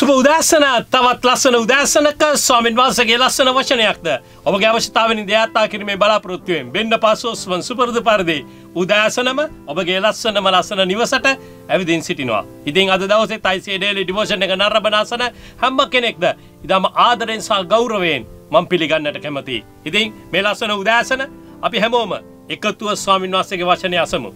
සුබ උදෑසන තවත් ලස්සන උදෑසනක ස්වාමීන් වහන්සේගේ ලස්සන වචනයක්ද ඔබගේ අවශ්‍යතාවනින් දෙයාත්තා කිරීමේ බලාපොරොත්තු වෙමින් බෙන්න පසුස්වන් සුපුරුදු පරිදි උදෑසනම ඔබගේ ලස්සන නිවසට ඇවිදින් සිටිනවා. ඉතින් අද දවසේ ICA Daily Devotion එක නරඹන අසන හැම කෙනෙක්ද ඉතාම ආදරෙන් සහ ගෞරවයෙන් මම පිළිගන්නට කැමතියි. ඉතින් මේ ලස්සන උදෑසන අපි හැමෝම එකතුව ස්වාමීන් වහන්සේගේ වචනය අසමු.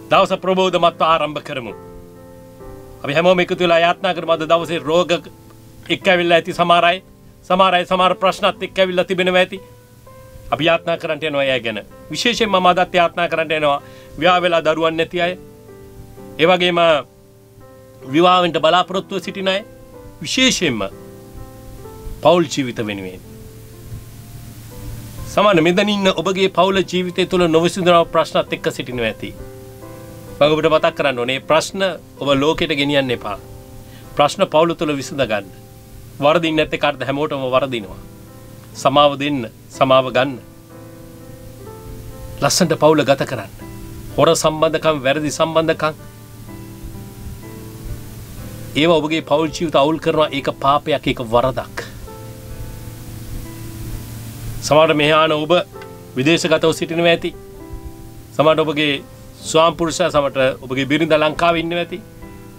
දවස ප්‍රබෝධමත්ව ආරම්භ කරමු. අපි හැමෝම එකතු වෙලා යාත්නා කරමු. අද දවසේ රෝග එක්ක ඇවිල්ලා ඇති සමහර ප්‍රශ්නත් එක්ක ඇවිල්ලා තිබෙනවා ඇති. අපි යාත්නා කරන්න යනවා අය ගැන. විශේෂයෙන්ම මම අදත් යාත්නා කරන්න යනවා විවාහ වෙලා දරුවන් නැති අය. ඒ වගේම විවාහෙන්ට බලාපොරොත්තු සිටින අය. විශේෂයෙන්ම පෞල් ජීවිත වෙනුවෙන්. සමාන මෙතන ඉන්න ඔබගේ පෞල් ජීවිතය තුළ නොවිසඳන ප්‍රශ්නත් එක්ක සිටිනවා ඇති. මම ඔබට මතක් කරන්න ඕනේ ප්‍රශ්න ඔබ ලෝකෙට ගෙනියන්න එපා. ප්‍රශ්න පවුල තුළ විසඳ ගන්න. වරදින් නැත්තේ කාටද හැමෝටම වරදිනවා. සමාව දෙන්න, සමාව ගන්න. ලස්සනට පවුල ගත කරන්න. හොර සම්බන්ධකම්, වැරදි සම්බන්ධකම් ඒවා ඔබගේ පවුල් ජීවිත අවුල් කරනවා. ඒක පාපයක්, ඒක වරදක්. සමහර මෙහාන ඔබ විදේශගතව සිටිනවා ඇති. සමහර ඔබගේ ස්වාම පුරුෂයා සමට ඔබගේ බිරිඳ ලංකාවේ ඉන්නවා ඇති.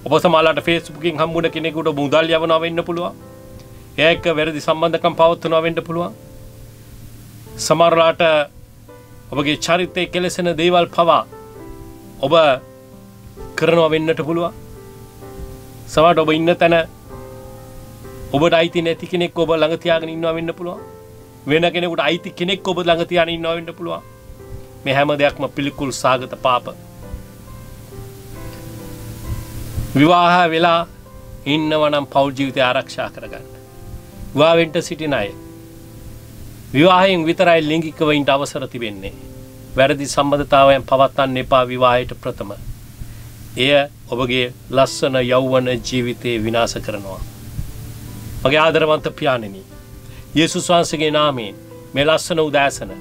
ඔබ සමහරලාට Facebook එකෙන් හම්බුන කෙනෙකුට මුදල් යවනවා වෙන්න පුළුවන්. එයා එක්ක වැරදි සම්බන්ධකම් පවත්වනවා වෙන්න පුළුවන්. සමහරලාට ඔබගේ චරිතයේ කෙලෙසෙන දේවල් පවා ඔබ කරනවා වෙන්නට පුළුවන්. සමහරට ඔබ ඉන්න තැන ඔබට අයිති නැති කෙනෙක් ඔබ ළඟ තියාගෙන ඉන්නවා වෙන්න පුළුවන්. වෙන කෙනෙකුට අයිති කෙනෙක් ඔබ ළඟ තියාගෙන ඉන්නවා වෙන්න පුළුවන්. මේ හැම දෙයක්ම පිළිකුල් සාගත පාප. විවාහ වෙලා ඉන්නවා නම් පෞල් ජීවිතය ආරක්ෂා කරගන්න. විවාහෙන්ට සිටින අය විවාහයෙන් විතරයි ලිංගිකව ඉන්න අවසර තිබෙන්නේ. වැරදි සම්බන්ධතාවයන් පවත්වන්න එපා විවාහයට ප්‍රථම. එය ඔබගේ ලස්සන යෞවන ජීවිතේ විනාශ කරනවා. මගේ ආදරවන්ත පියාණෙනි, යේසුස් වහන්සේගේ නාමයෙන් මේ ලස්සන උදෑසන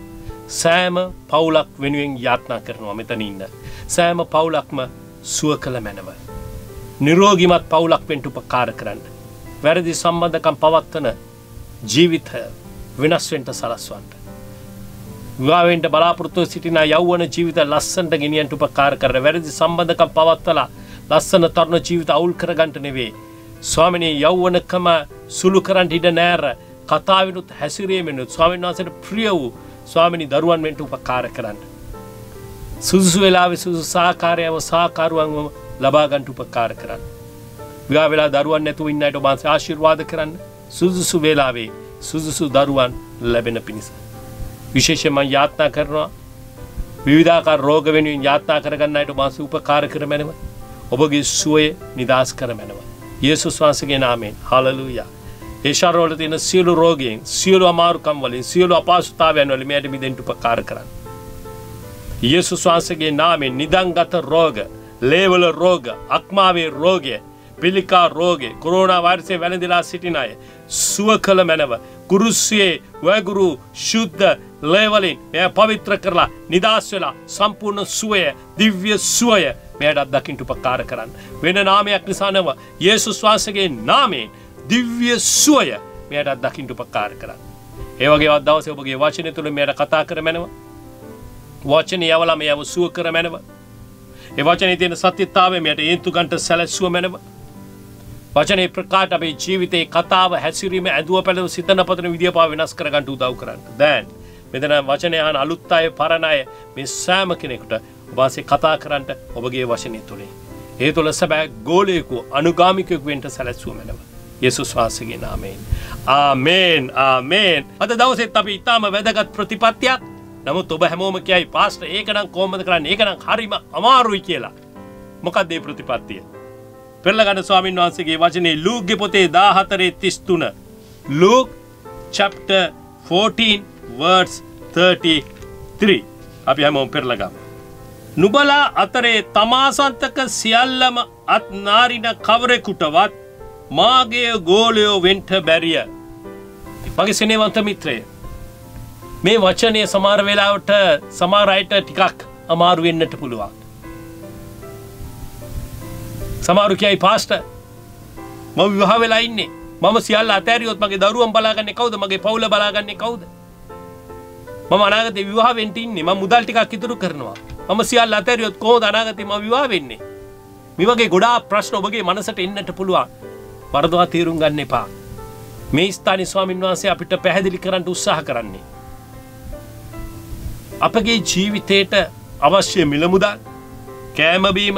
සෑම පවුලක් වෙනුවෙන් යාත්නා කරනවා. මෙතන ඉන්න සෑම පවුලක්ම සුව කළ මැනව. නිරෝගිමත් පවුලක් වෙන්න උපකාර කරන්න. වැරදි සම්බන්ධකම් පවත්වන ජීවිත වෙනස් වෙන්න සලස්වන්න. විවාහෙන්ට බලාපොරොත්තු සිටින යෞවන ජීවිත ලස්සනට ගෙනියන්න උපකාර කරන. වැරදි සම්බන්ධකම් පවත්වලා ලස්සන තරුණ ජීවිත අවුල් කරගන්න නෙවෙයි. ස්වාමිනේ යෞවනකම සුළු කරන්න ඉඩ නැර. කතාවිනුත් හැසිරීමෙනුත් ස්වාමීන් වහන්සේට ප්‍රිය වූ ස්වාමිනී දරුවන් වෙන්න උපකාර කරන්න. සුදුසු වෙලාවේ සුදුසු සහකාරුවන්ව ලබා ගන්න උපකාර කරන්න. විවාහ වෙලා දරුවන් නැතුව ඉන්න අයට ඔබ ආශිර්වාද කරන්න. සුදුසු වෙලාවේ සුදුසු දරුවන් ලැබෙන පිණිස. විශේෂයෙන්ම යාත්නා කරනවා විවිධාකාර රෝග වෙනුවෙන් යාත්නා කරගන්න අයට ඔබ උපකාර කරමැනව. ඔබගේ සුවය නිදහස් කරමැනව. යේසුස් වහන්සේගේ නාමයෙන් හාලෙලූයා. ඒ ශරීරවල තියෙන සියලු රෝගීන්, සියලු අමාරුකම් වලින්, සියලු අපහසුතාවයන් වලින් මෙයට මිදෙන්න උපකාර කරන්න. යේසුස් වහන්සේගේ නාමයෙන් නිදන්ගත රෝග, ලේවල රෝග, අක්මාවේ රෝගය, පිළිකා රෝගය, කොරෝනා වෛරසයෙන් වැළඳිලා සිටින අය සුව කළ මැනව. කුරුසියේ වගුරු ශුද්ධ ලේවලින් මෙය පවිත්‍ර කරලා නිදහස් වෙලා සම්පූර්ණ සුවය, දිව්‍ය සුවය මෙයට දකින්න උපකාර කරන්න. වෙන නාමයක් නිසා නෙව යේසුස් වහන්සේගේ නාමයෙන් දිව්‍ය සුවය මෙයට දකින්න උපකාර කරන්න. ඒ වගේ දවසේ ඔබගේ වචනය තුළ මෙයට කතා කරමැනව. වචනේ යවලා මෙයව සුව කරමැනව. ඒ වචනේ තියෙන සත්‍යතාවය මෙයට හේතු ගන්නට සැලැස්සුව මැනව. වචනේ ප්‍රකාශ අපේ ජීවිතේ කතාව හැසිරීම ඇදුව පැලව සිතන පතන විදිය පාව වෙනස් කරගන්න උදව් කරන්න. දැන් මෙතන වචනේ අහන අලුත් අය, පරණ අය මේ සෑම කෙනෙකුට ඔබසේ කතා කරන්න ඔබගේ වචනේ තුලින්. ඒ තුළ සැබෑ ගෝලයෙකු, අනුගාමිකයෙකු වෙන්න සැලැස්සුව මැනව. යේසුස් වහන්සේගේ නාමයෙන්. ආමේන්. ආමේන්. අද දවසෙත් අපි ඊටම වැදගත් ප්‍රතිපත්තියක්. නමුත් ඔබ හැමෝම කියයි පාස්ටර් ඒක නම් කොහොමද කරන්නේ? ඒක නම් හරිම අමාරුයි කියලා. මොකක්ද මේ ප්‍රතිපත්තිය? පෙරලගන්න ස්වාමීන් වහන්සේගේ වචනේ ලූක්ගේ පොතේ 14:33. Luke chapter 14 verse 33. අපි හැමෝම පෙරලගමු. නුබලා අතරේ තමාසන්තක සියල්ලම අත් නාරින කවරෙකුටවත් මාගේ ගෝලයෝ වෙන්ට බැරිය. මගේ සෙනෙහවන්ත මිත්‍රය, මේ වචනය සමහර වෙලාවට සමහර අයට ටිකක් අමාරු වෙන්නට පුළුවන්. සමහරු කියයි පාස්ටර් මම විවාහ වෙලා ඉන්නේ. මම සියල්ල අතෑරියොත් මගේ දරුවන් බලාගන්නේ කවුද? මගේ පවුල බලාගන්නේ කවුද? මම අනාගතේ විවාහ වෙන්න ඉන්නේ. මම මුදල් ටිකක් ඉතුරු කරනවා. මම සියල්ල අතෑරියොත් කොහොමද අනාගතේ මම විවාහ වෙන්නේ? මේ වගේ ගොඩාක් ප්‍රශ්න ඔබගේ මනසට එන්නට පුළුවන්. වරදවා තීරුම් ගන්න එපා. මේ ස්ථානයේ ස්වාමීන් වහන්සේ අපිට පැහැදිලි කරන්න උත්සාහ කරන්නේ අපගේ ජීවිතේට අවශ්‍ය මිල මුදල්, කෑම බීම,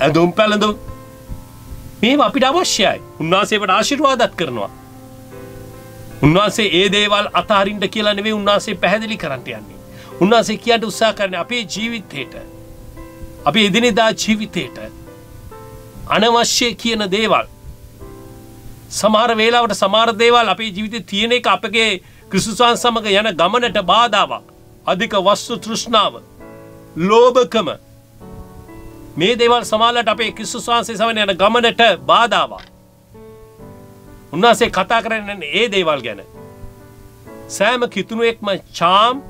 ඇඳුම් පැළඳුම් මේවා අපිට අවශ්‍යයි. උන්වහන්සේ අපට ආශිර්වාදත් කරනවා. උන්වහන්සේ ඒ දේවල් අතහරින්න කියලා නෙවෙයි උන්වහන්සේ පැහැදිලි කරන්න යන්නේ. උන්වහන්සේ කියන්න උත්සාහ කරන්නේ අපේ ජීවිතේට, අපේ එදිනෙදා ජීවිතේට අනවශ්‍ය කියන දේවල්, සමහර වේලාවට සමහර දේවල් අපේ ජීවිතේ තියෙන එක අපගේ ක්‍රිස්තුස් සමග යන ගමනට බාධාවක්. අධික වස්තු තෘෂ්ණාව, ලෝභකම, මේ දේවල් සමාලට අපේ ක්‍රිස්තුස් වහන්සේ සමග යන ගමනට බාධාවක්. උන්වහන්සේ කතා කරන්නේ ඒ දේවල් ගැන. සෑම කිතුණුවෙක්ම චාම්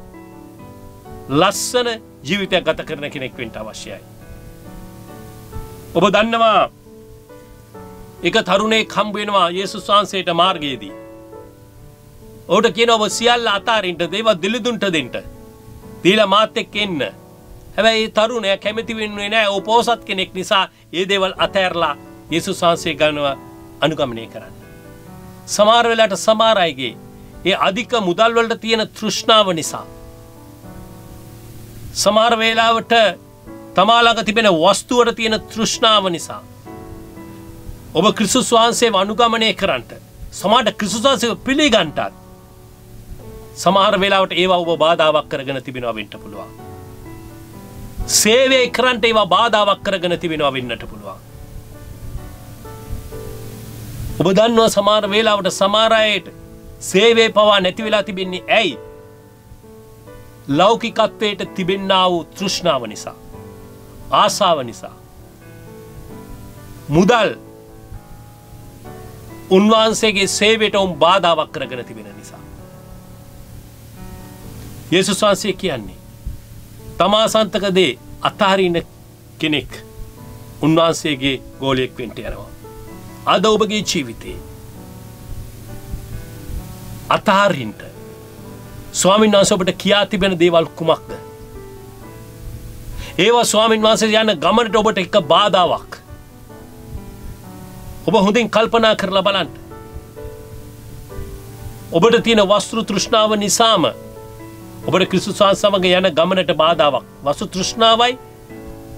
ලස්සන ජීවිතයක් ගත කරන කෙනෙක් වෙන්න අවශ්‍යයි. ඔබ දන්නවා එක තරුණයෙක් හම්බ වෙනවා යේසුස් වහන්සේට මාර්ගයේදී. ඔහුට කියනවා ඔබ සියල්ල අතාරින්න, දේව දිලිදුන්ට දෙන්න. දීලා මාත් එක්ක එන්න. හැබැයි ඒ තරුණයා කැමති වෙන්නේ නැහැ. ਉਹ පොසත් කෙනෙක් නිසා ඒ දේවල් අතහැරලා යේසුස් වහන්සේ ගන්නව අනුගමනය කරන්න. සමහර වෙලාවට සමහර අයගේ ඒ අධික මුදල් වලට තියෙන තෘෂ්ණාව නිසා, සමහර වෙලාවට තමා ළඟ තිබෙන වස්තු වල තියෙන තෘෂ්ණාව නිසා ඔබ ක්‍රිස්තුස් වහන්සේව අනුගමනය කරන්නට, සමහරට ක්‍රිස්තුස් වහන්සේව පිළිගන්නට සමහර වෙලාවට ඒවා ඔබ බාධාවක් කරගෙන තිබෙනවා වෙන්න පුළුවන්. සේවය කරන්නට ඒවා බාධාවක් කරගෙන තිබෙනවා වෙන්නට පුළුවන්. ඔබ දන්නවා සමහර වෙලාවට සමහර අයට සේවය පවා නැති වෙලා තිබෙන්නේ ඇයි? ලෞකිකත්වයට තිබෙන්නා වූ තෘෂ්ණාව නිසා, ආසාව නිසා. මුදල් උන්වහන්සේගේ සේවයට බාධාවක් කරගෙන තිබෙන නිසා. යේසුස් වහන්සේ කියන්නේ තමා සන්තක දේ අතහරින කෙනෙක් උන්වහන්සේගේ ගෝලයක් වෙන්න යනවා. අද ඔබගේ ජීවිතේ අතහරින්න ස්වාමීන් වහන්සේ ඔබට කියා තිබෙන දේවල් කුමක්ද? ඒවා ස්වාමීන් වහන්සේ යන ගමනට ඔබට එක බාධාවක්. ඔබ හොඳින් කල්පනා කරලා බලන්න. ඔබට තියෙන වස්තු තෘෂ්ණාව නිසාම ඔබට ක්‍රිස්තුස් සමග යන ගමනට බාධාවක්. වස්තු තෘෂ්ණාවයි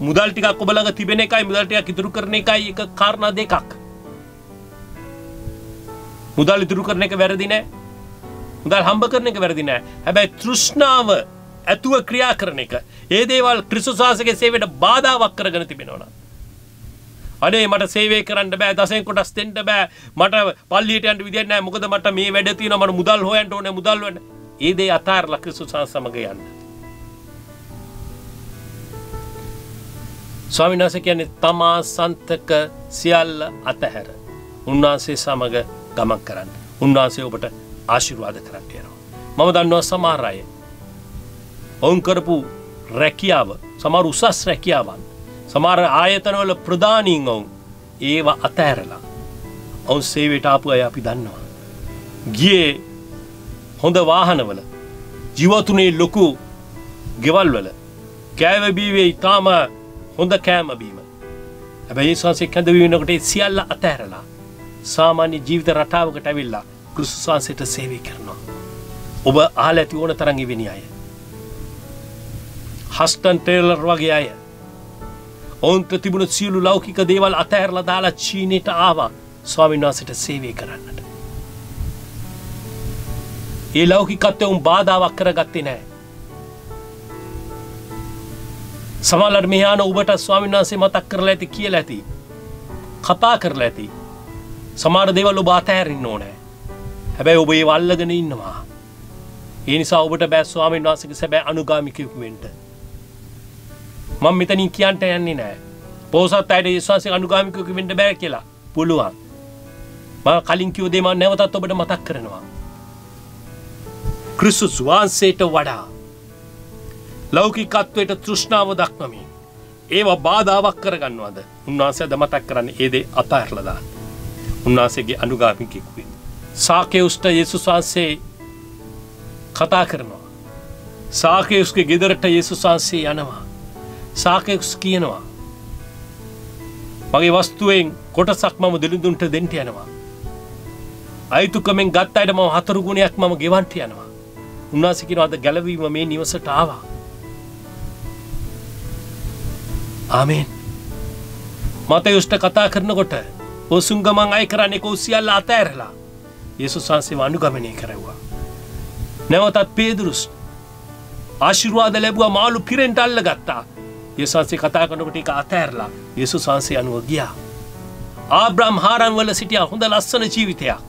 මුදල් ටිකක් ඔබ ළඟ තිබෙන එකයි, මුදල් ටිකක් ඉතුරු කරන එකයි එක කාරණා දෙකක්. මුදල් ඉතුරු කරන එක වැරදි නෑ. මුදල් හම්බ කරන එක වැරදි නෑ. හැබැයි තෘෂ්ණාව ඇතුව ක්‍රියා කරන එක, ඒ දේවල් ක්‍රිස්තුස් වහන්සේගේ සේවයට බාධාවක් කරගෙන තිබෙනවා නම්, අනේ මට සේවය කරන්න බෑ, දසෙන් කොටස් දෙන්න බෑ, මට පල්ලියට යන්න විදියක් නෑ, මොකද මට මේ වැඩ තියෙනවා, මට මුදල් හොයන්න ඕනේ, මුදල් හොයන්න. ඒ දේ අතාරලා ක්‍රිස්තුස් සමග යන්න. ස්වාමීන් වහන්සේ කියන්නේ තමා සන්තක සියල්ල අතහැර උන්වහන්සේ සමග ගමන් කරන්න. උන්වහන්සේ ඔබට ආශිර්වාද කරන්න යනවා. මම දන්නවා සමහර අය ඔවුන් කරපු රැකියාව, සමහර උසස් රැකියාවන්, සමහර ආයතනවල ප්‍රධානීන් ඔවුන් ඒවා අතහැරලා ඔවුන් සේවයට ආපු අය අපි දන්නවා. ගියේ හොඳ වාහනවල, ජීවතුනේ ලොකු ගෙවල් වල, කෑම බීමේ ඊටම හොඳ කෑම බීම. හැබැයි සංසේ කැඳවීමකට ඒ සියල්ල අතහැරලා සාමාන්‍ය ජීවිත රටාවකට ඇවිල්ලා ක්‍රිස්තුස් වහන්සේට සේවය කරනවා. ඔබ අහලා ඇති ඕන තරම් ඉවෙනි අය. හස්ටන් ටේලර් වගේ අය. ඔවුන්ට තිබුණ සියලු ලෞකික දේවල් අතහැරලා දාලා චීනයට ආවා ස්වාමීන් වහන්සේට සේවය කරන්නට. ඒ ලෞකිකත්වය උන් බාධාවක් කරගත්තේ නැහැ. සමහරවිට මෙහාන ඔබට ස්වාමීන් වහන්සේ මතක් කරලා ඇති, කියලා ඇති, කතා කරලා ඇති. සමහර දේවල් ඔබ අතහැරින්න ඕනේ. හැබැයි ඔබ ඒව අල්ලගෙන ඉන්නවා. ඒ නිසා ඔබට බෑ ස්වාමීන් වහන්සේගේ සැබෑ අනුගාමිකයෙකු වෙන්න. මම මෙතනින් කියන්න යන්නේ නැහැ. පොසත් අයට යේසුස් වහන්සේගේ අනුගාමිකයෙකු වෙන්න බෑ කියලා. පුළුවන්. මම කලින් කිව්ව දේ මම නැවතත් ඔබට මතක් කරනවා. ක්‍රිස්තුස් වහන්සේට වඩා ලෞකිකත්වයට තෘෂ්ණාව දක්වමින් ඒවා බාධාවක් කරගන්නවද? උන්වහන්සේ මතක් කරන්නේ ඒ දේ අතහැරලා දාන්න. උන්වහන්සේගේ අනුගාමිකයෙකු වෙන්න. සාකේයුස්ට යේසුස් වහන්සේ කතා කරනවා. සාකේයුස්ගේ ගෙදරට යේසුස් වහන්සේ යනවා. සාකේයුස් කියනවා මගේ වස්තුවෙන් කොටසක් මම දෙලුඳුන්ට දෙන්න යනවා. අයිතුකමෙන් ගත්ත අයට මම 4 ගුණයක් මම ගෙවන්න යනවා. උන්වහන්සේ කියනවා අද ගැලවීම මේ නිවසට ආවා. ආමේන්. මතයුස්ට කතා කරනකොට ඔසුංගමන් අය කරන්නේ කොසියල්ල අතෑරලා යේසුස් වහන්සේව අනුගමනය කරවුවා. නැවතත් පේදුරුස් ආශිර්වාද ලැබුවා මාළු පිරෙන්ට අල්ලගත්තා. යේසුස් වහන්සේ කතා කරනකොට ඒක අතෑරලා යේසුස් වහන්සේ අනුව ගියා. ආබ්‍රහම් හාරන් වල සිටියා හොඳ ලස්සන ජීවිතයක්.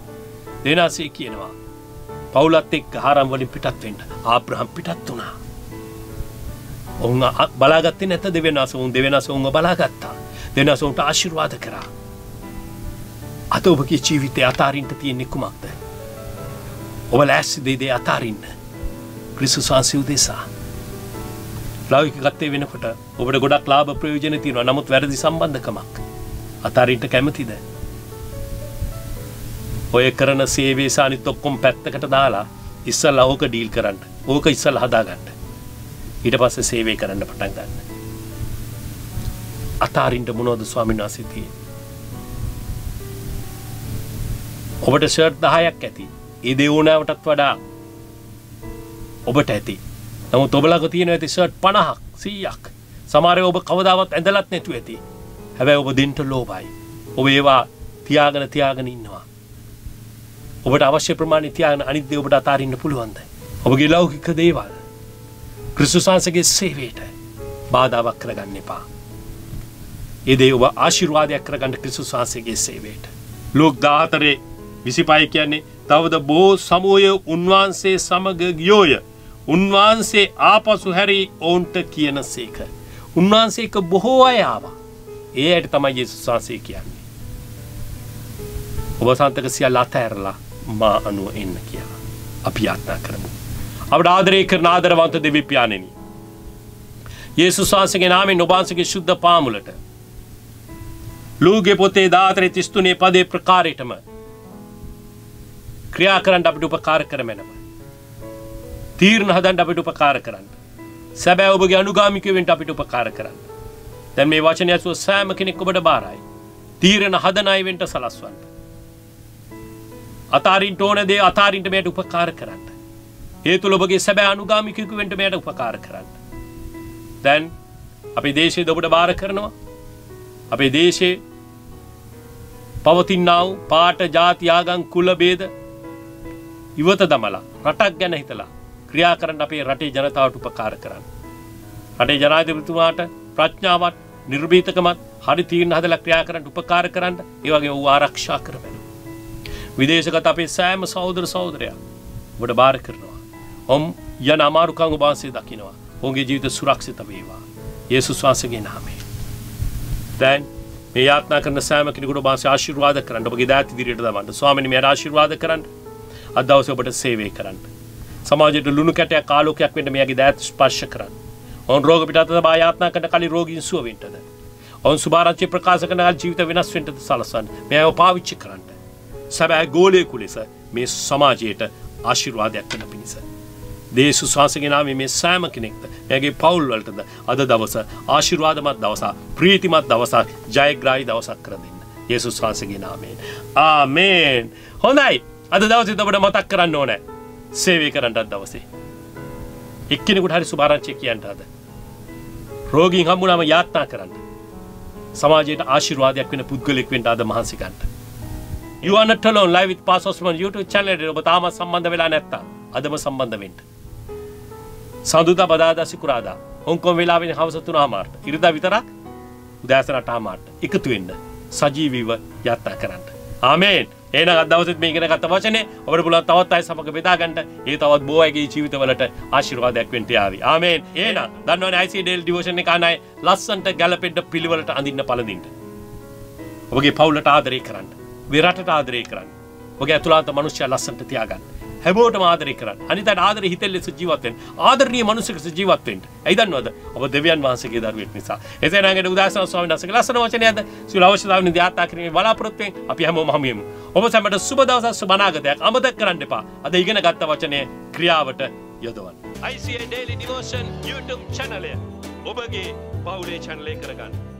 දෙනාසේ කියනවා පවුලත් එක්ක හාරන් වලින් පිටත් වෙන්න. ආබ්‍රහම් පිටත් වුණා. ඔවුන් බලාගත්තේ නැත දෙවෙනාස උන් දෙවෙනාස උන්ව බලාගත්තා. දෙවෙනාස උන්ට ආශිර්වාද කරා. අද ඔබගේ ජීවිතේ අතාරින්න තියෙන්නේ කුමක්ද? ඔබ ලෑස්තිද ඒ දේ අතාරින්න? ක්‍රිස්තුස් වහන්සේ උදෙසා. ලෞකික ගත්තේ වෙනකොට ඔබට ගොඩක් ලාභ ප්‍රයෝජන තියෙනවා. නමුත් වැරදි සම්බන්ධකමක් අතාරින්න කැමතිද? ඔය කරන සේවයේ සානිත් ඔක්කොම පැත්තකට දාලා ඉස්සල්ලා ඕක ඩීල් කරන්න. ඕක ඉස්සල්ලා හදාගන්න. ඊට පස්සේ සේවය කරන්න පටන් ගන්න. අතාරින්න මොනවද ස්වාමීන් වහන්සේ තියෙන්නේ? ඔබට ෂර්ට් 10ක් ඇති. ඒ දේ ඕනෑවටත් වඩා ඔබට ඇති. නමුත් ඔබ ළඟ තියෙන ඇති ෂර්ට් 50ක් 100ක්. සමහරව ඔබ කවදාවත් ඇඳලත් නැතුව ඇති. හැබැයි ඔබ දෙන්න ලෝභයි. ඔබ ඒවා තියාගෙන ඉන්නවා. ඔබට අවශ්‍ය ප්‍රමාණය තියාගෙන අනිත් දේ ඔබට අතාරින්න පුළුවන්ද? ඔබගේ ලෞකික දේවල් ක්‍රිස්තුස් වහන්සේගේ සේවයට බාධාවක් කරගන්න එපා. ඒ දේ ඔබ ආශිර්වාදයක් කරගන්න ක්‍රිස්තුස් වහන්සේගේ සේවයට. ලූක් 14:25 කියන්නේ තවද බොහෝ සමූහය උන්වහන්සේ සමග ගියෝය. උන්වහන්සේ ආපසු හැරි ඔවුන්ට කියනසේක. උන්වහන්සේක බොහෝ අය ආවා. ඒ ඇයට තමයි යේසුස් වහන්සේ කියන්නේ. ඔබ සන්තක සියල්ල අතහැරලා මා අනුව එන්න කියලා. අපි යාත්‍රා කරමු. අපට ආදරය කරන ආදරවන්ත දෙවි පියාණෙනි. යේසුස් වහන්සේගේ නාමයෙන් ඔබ වහන්සේගේ ශුද්ධ පාමුලට ලූගේ පොතේ 14:33 පදේ ප්‍රකාරයටම ක්‍රියා කරන්න අපිට උපකාර කරමෙනම. තීරණ හදන්න අපිට උපකාර කරන්න. සැබෑ ඔබගේ අනුගාමිකයෝ වෙන්න අපිට උපකාර කරන්න. දැන් මේ වචනය ඇසුව සෑම කෙනෙක් ඔබට බාරයි. තීරණ හදන අය වෙන්න සලස්වන්න. අතාරින්න ඕන දේ අතාරින්න මෙයට උපකාර කරන්න. ඒ තුළ ඔබගේ සැබෑ අනුගාමිකයෙකු වෙන්න මෙයට උපකාර කරන්න. දැන් අපේ දේශයේ ඔබට බාර කරනවා. අපේ දේශයේ පවතිනා වූ පාට ජාති ආගම් කුල ભેද ඉවත දමලා රටක් ගැන හිතලා ක්‍රියා කරන්න අපේ රටේ ජනතාවට උපකාර කරන්න. රටේ ජනාධිපතිතුමාට ප්‍රඥාවත් නිර්භීතකමත් හරි තීරණ හදලා ක්‍රියා කරන්න උපකාර කරන්න. ඒ වගේම ඌ ආරක්ෂා කරවෙන්න. විදේශගත අපේ සෑම සහෝදර සහෝදරයා ඔබට බාර කරනවා. ඔම් යන අමාරුකම් ඔබ වහන්සේ දකිනවා. ඔවුන්ගේ ජීවිත සුරක්ෂිත වේවා. යේසුස් වහන්සේගේ නාමයෙන්. දැන් මේ යාත්‍රා කරන සෑම කෙනෙකුට ඔබ වහන්සේ ආශිර්වාද කරන්න. ඔබගේ දෑත් ඉදිරියට දාන්න. ස්වාමීනි මෙයට ආශිර්වාද කරන්න. අද දවසේ ඔබට සේවය කරන්න. සමාජයට ලුණු කැටයක් ආලෝකයක් වෙන්න මෙයාගේ දෑත් ස්පර්ශ කරන්න. ඔවුන් රෝග පිටත තබා යාත්‍රා කරන කලින් රෝගීන් සුව වෙන්නද. ඔවුන් සුභාරංචි ප්‍රකාශ කරන ජීවිත වෙනස් වෙන්නද සලසන්න. මෙයව පාවිච්චි කරන්න. සැබෑ ගෝලයෙකු ලෙස මේ සමාජයට ආශිර්වාදයක් වෙන පිණිස. යේසුස් වහන්සේගේ නාමයෙන් මේ සෑම කෙනෙක්ට එයාගේ පවුල් වලටද අද දවස ආශිර්වාදමත් දවසක්, ප්‍රීතිමත් දවසක්, ජයග්‍රාහී දවසක් කර දෙන්න. යේසුස් වහන්සේගේ නාමයෙන්. ආමේන්. හොඳයි. අද දවසේ ඔබට මතක් කරන්න ඕනේ. සේවය කරන්නත් දවසේ. එක්කෙනෙකුට හරි සුභාරංචිය කියන්න අද. රෝගීන් හම්බුනාම යාත්‍රා කරන්න. සමාජයට ආශිර්වාදයක් වෙන පුද්ගලෙක් වෙන්න අද මහන්සි ගන්න. You are not alone live with Pastor Osman YouTube channel එකට ඔබ තාම සම්බන්ධ වෙලා නැත්තම් අදම සම්බන්ධ වෙන්න. සඳුදා බදාදා සිකුරාදා හොංකොං වෙලාවෙන් හවස 3:00ට ඉරිදා විතරක් උදෑසන 8:00ට එකතු වෙන්න සජීවීව යාත්‍රා කරන්න. ආමේන්. එහෙනම් අද දවසෙත් මේ ඉගෙන ගත්ත වචනේ ඔබට පුළුවන් තවත් අය සමග බෙදා ගන්න. ඒ තවත් බොහෝ අයගේ ජීවිතවලට ආශිර්වාදයක් වෙන්න යාවි. ආමේන්. එහෙනම් දන්නවනේ ICDL ඩිවෝෂන් එක අනයි ලස්සන්ට ගැලපෙන්න පිළිවෙලට අඳින්න පළඳින්න. ඔබගේ පවුලට ආදරය කරන්න. ඔබේ රටට ආදරය කරන්න. ඔබගේ අතුලාන්ත මිනිස්සයා ලස්සන්ට තියාගන්න. හැමෝටම ආදරය කරන්න. අනිතට ආදරය හිතෙන් ලෙස ජීවත් වෙන්න. ආදරණීය මනුස්සයෙක් ලෙස ජීවත් වෙන්න. ඇයි දන්නවද? ඔබ දෙවියන් වහන්සේගේ දරුවෙක් නිසා. එසේනම් අගට උදාසන ස්වාමීන් වහන්සේගේ ලස්සන වචනයද සියලු අවශ්‍යතාවන දායතා කිරීමේ බලාපොරොත්තු වෙමින් අපි හැමෝම හමු වෙමු. ඔබ සැමට සුබ දවසක් සුබ අනාගතයක් අමතක කරන්න එපා. අද ඉගෙන ගත්ත වචනේ ක්‍රියාවට යොදවන්න. ICA Daily Devotion YouTube channel එක ඔබගේ පවුලේ channel එක කරගන්න.